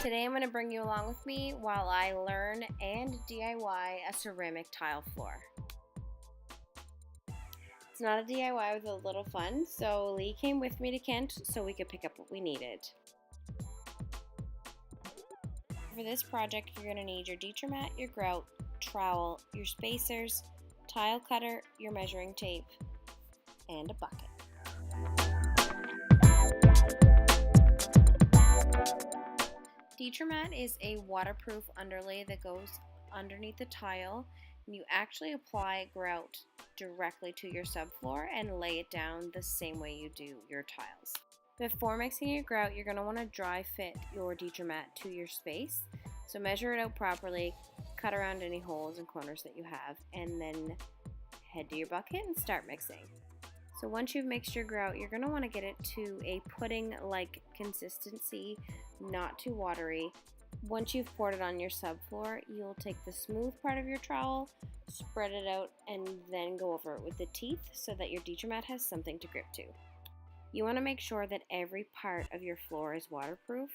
Today I'm going to bring you along with me while I learn and DIY a ceramic tile floor. It's not a DIY with a little fun, so Lee came with me to Kent so we could pick up what we needed. For this project, you're going to need your deter mat, your grout, trowel, your spacers, tile cutter, your measuring tape, and a bucket. Deter mat is a waterproof underlay that goes underneath the tile, and you actually apply grout directly to your subfloor and lay it down the same way you do your tiles. Before mixing your grout, you're going to want to dry fit your deter mat to your space. So measure it out properly, cut around any holes and corners that you have, and then head to your bucket and start mixing. So once you've mixed your grout, you're going to want to get it to a pudding-like consistency, not too watery. Once you've poured it on your subfloor, you'll take the smooth part of your trowel, spread it out, and then go over it with the teeth so that your deter mat has something to grip to. You want to make sure that every part of your floor is waterproof,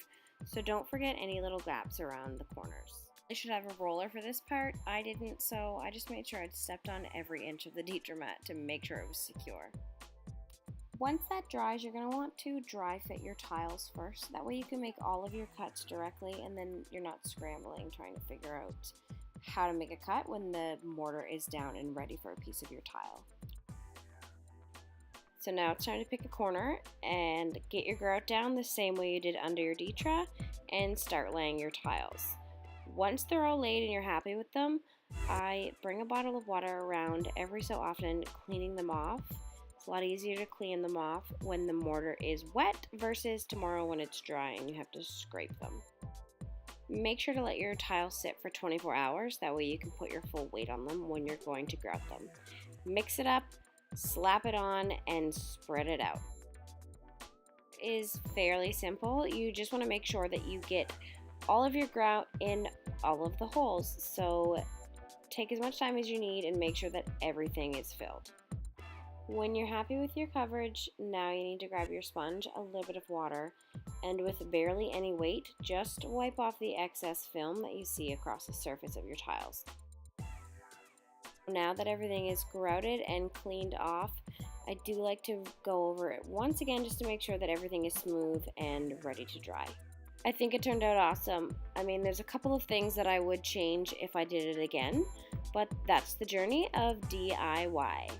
so don't forget any little gaps around the corners. You should have a roller for this part. I didn't, so I just made sure I'd stepped on every inch of the deter mat to make sure it was secure. Once that dries, you're going to want to dry fit your tiles first. That way you can make all of your cuts directly, and then you're not scrambling trying to figure out how to make a cut when the mortar is down and ready for a piece of your tile. So now it's time to pick a corner and get your grout down the same way you did under your detra and start laying your tiles. Once they're all laid and you're happy with them, I bring a bottle of water around every so often, cleaning them off. It's a lot easier to clean them off when the mortar is wet versus tomorrow when it's dry and you have to scrape them. Make sure to let your tiles sit for 24 hours, that way you can put your full weight on them when you're going to grout them. Mix it up, slap it on, and spread it out. It is fairly simple. You just want to make sure that you get all of your grout in all of the holes, so take as much time as you need and make sure that everything is filled. When you're happy with your coverage, now you need to grab your sponge, a little bit of water, and with barely any weight, just wipe off the excess film that you see across the surface of your tiles. Now that everything is grouted and cleaned off, I do like to go over it once again just to make sure that everything is smooth and ready to dry. I think it turned out awesome. I mean, there's a couple of things that I would change if I did it again, but that's the journey of DIY.